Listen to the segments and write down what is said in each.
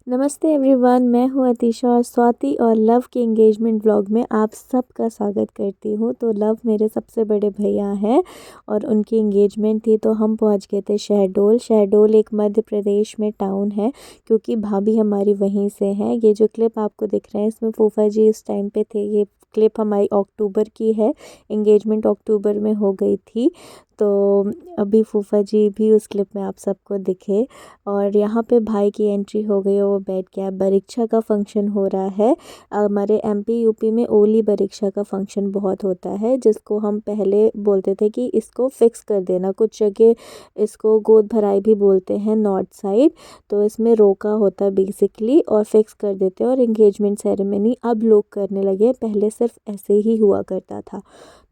नमस्ते एवरीवन, मैं हूँ अतिशा और स्वाति और लव के एंगेजमेंट व्लॉग में आप सबका स्वागत करती हूँ। तो लव मेरे सबसे बड़े भैया हैं और उनकी एंगेजमेंट थी तो हम पहुँच गए थे शहडोल। शहडोल एक मध्य प्रदेश में टाउन है क्योंकि भाभी हमारी वहीं से हैं। ये जो क्लिप आपको दिख रहे हैं इसमें फूफा जी इस टाइम पे थे। ये क्लिप हमारी अक्टूबर की है, एंगेजमेंट अक्टूबर में हो गई थी। तो अभी फूफा जी भी उस क्लिप में आप सबको दिखे और यहाँ पे भाई की एंट्री हो गई और वो बैठ गया। बरीक्षा का फंक्शन हो रहा है। हमारे एमपी यूपी में ओली बरीक्षा का फंक्शन बहुत होता है, जिसको हम पहले बोलते थे कि इसको फिक्स कर देना। कुछ जगह इसको गोद भराई भी बोलते हैं नॉर्थ साइड। तो इसमें रोका होता है बेसिकली और फिक्स कर देते हैं और एंगेजमेंट सेरेमनी अब लोग करने लगे, पहले सिर्फ ऐसे ही हुआ करता था।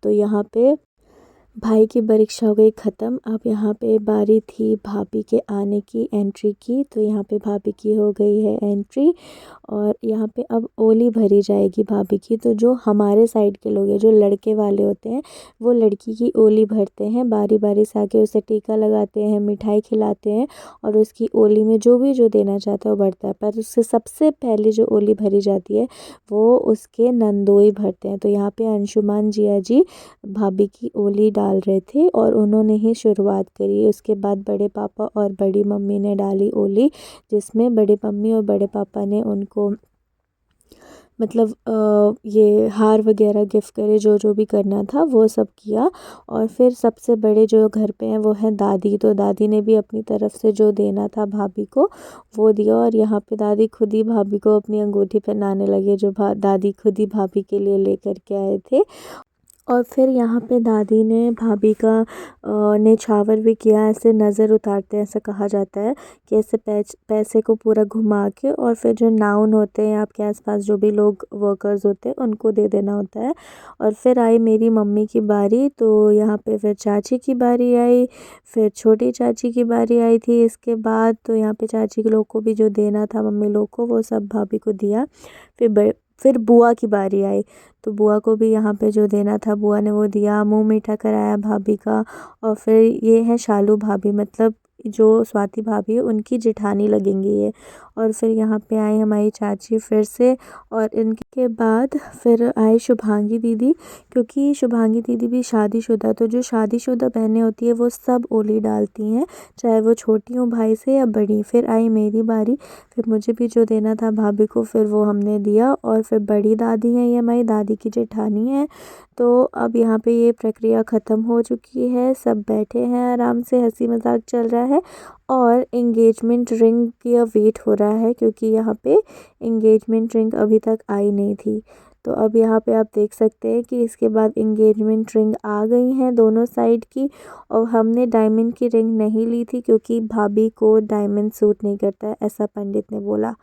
तो यहाँ पे भाई की परीक्षा हो गई ख़त्म। अब यहाँ पे बारी थी भाभी के आने की, एंट्री की। तो यहाँ पे भाभी की हो गई है एंट्री और यहाँ पे अब ओली भरी जाएगी भाभी की। तो जो हमारे साइड के लोग हैं, जो लड़के वाले होते हैं, वो लड़की की ओली भरते हैं। बारी बारी से आके उसे टीका लगाते हैं, मिठाई खिलाते हैं और उसकी ओली में जो देना चाहता है वो भरता है। पर उससे सबसे पहले जो ओली भरी जाती है वो उसके नंदोई भरते हैं। तो यहाँ पे अंशुमान जिया जी भाभी की ओली डाल रहे थे और उन्होंने ही शुरुआत करी। उसके बाद बड़े पापा और बड़ी मम्मी ने डाली ओली, जिसमें बड़े मम्मी और बड़े पापा ने उनको ये हार वगैरह गिफ्ट करे, जो भी करना था वो सब किया। और फिर सबसे बड़े जो घर पे हैं वो हैं दादी। तो दादी ने भी अपनी तरफ से जो देना था भाभी को वो दिया और यहाँ पे दादी खुद ही भाभी को अपनी अंगूठी पहनाने लगे, जो दादी खुद ही भाभी के लिए लेकर के आए थे। और फिर यहाँ पे दादी ने भाभी का न्योछावर भी किया। ऐसे नज़र उतारते हैं, ऐसा कहा जाता है कि ऐसे पैसे को पूरा घुमा के और फिर जो नाउन होते हैं आपके आसपास जो भी लोग वर्कर्स होते हैं उनको दे देना होता है। और फिर आई मेरी मम्मी की बारी। तो यहाँ पे फिर चाची की बारी आई, फिर छोटी चाची की बारी आई थी इसके बाद। तो यहाँ पे चाची के लोग को भी जो देना था मम्मी लोग को वो सब भाभी को दिया। फिर बुआ की बारी आई तो बुआ को भी यहाँ पे जो देना था बुआ ने वो दिया, मुंह मीठा कराया भाभी का। और फिर ये है शालू भाभी, मतलब जो स्वाति भाभी है उनकी जेठानी लगेंगी ये। और फिर यहाँ पे आई हमारी चाची फिर से और इनके बाद फिर आई शुभांगी दीदी, क्योंकि शुभांगी दीदी भी शादीशुदा। तो जो शादीशुदा बहनें होती है वो सब ओली डालती हैं, चाहे वो छोटी हो भाई से या बड़ी। फिर आई मेरी बारी, फिर मुझे भी जो देना था भाभी को फिर वो हमने दिया। और फिर बड़ी दादी हैं, ये हमारी दादी की जेठानी है। तो अब यहाँ पे ये प्रक्रिया ख़त्म हो चुकी है, सब बैठे हैं आराम से, हंसी मजाक चल रहा है और एंगेजमेंट रिंग की वेट हो रहा है क्योंकि यहाँ पे एंगेजमेंट रिंग अभी तक आई नहीं थी। तो अब यहाँ पे आप देख सकते हैं कि इसके बाद एंगेजमेंट रिंग आ गई हैं दोनों साइड की। और हमने डायमंड की रिंग नहीं ली थी क्योंकि भाभी को डायमंड सूट नहीं करता है, ऐसा पंडित ने बोला।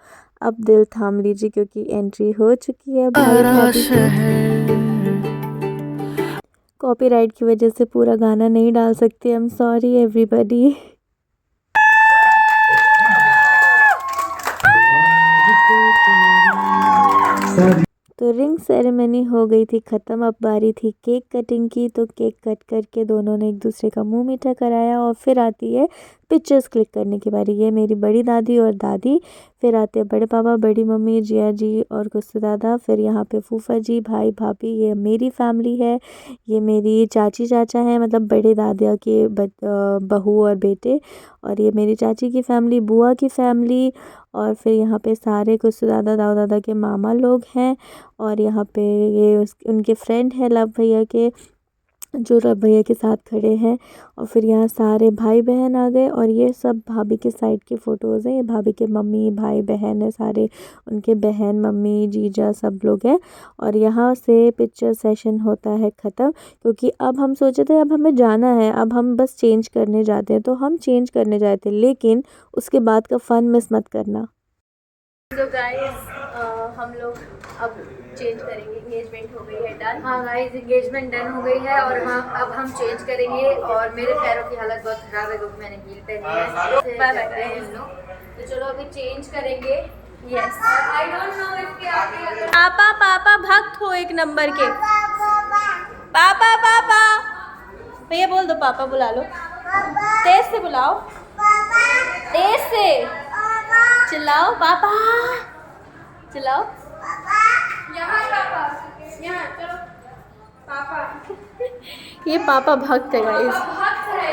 अब दिल थाम लीजिए क्योंकि एंट्री हो चुकी है भाई भाभी की। कॉपीराइट की वजह से पूरा गाना नहीं डाल सकते, आई एम सॉरी एवरीबॉडी। तो रिंग सेरेमनी हो गई थी ख़त्म। अब बारी थी केक कटिंग की। तो केक कट करके दोनों ने एक दूसरे का मुंह मीठा कराया और फिर आती है पिक्चर्स क्लिक करने की बारी। ये मेरी बड़ी दादी और दादी, फिर आते हैं बड़े पापा, बड़ी मम्मी, जिया जी और गुस्सू दादा। फिर यहाँ पे फूफा जी, भाई भाभी, ये मेरी फैमिली है। ये मेरी चाची चाचा हैं, मतलब बड़े दादा के बहू और बेटे। और ये मेरी चाची की फैमिली, बुआ की फैमिली। और फिर यहाँ पे सारे गुस्सू दादा दाऊ दादा के मामा लोग हैं। और यहाँ पे ये उनके फ्रेंड है लव भैया के, जो लव भैया के साथ खड़े हैं। और फिर यहाँ सारे भाई बहन आ गए और ये सब भाभी के साइड की फ़ोटोज़ हैं। ये भाभी के मम्मी भाई बहन है सारे, उनके बहन मम्मी जीजा सब लोग हैं। और यहाँ से पिक्चर सेशन होता है ख़त्म क्योंकि अब हम सोचे थे अब हमें जाना है, अब हम बस चेंज करने जाते हैं। तो हम चेंज करने जाते लेकिन उसके बाद का फ़न मिस मत करना। तो गाइस हम लोग अब चेंज करेंगे, एंगेजमेंट हो गई है डन। हाँ गाइस, एंगेजमेंट डन हो गई है और अब हम चेंज करेंगे। और मेरे पैरों की हालत बहुत ख़राब है क्योंकि मैंने हील पहनी है। बाय बाय तो चलो अभी चेंज करेंगे। Yes, I don't know if पापा पापा भक्त हो एक नंबर के। पापा पापा भैया बोल दो, पापा बुला लो, तेज से बुलाओ, तेज से चिल्लाओ पापा, चिल्लाओ। यहाँ पापा, यहाँ चलो पापा। ये पापा भक्त है गाइस। पापा भक्त है।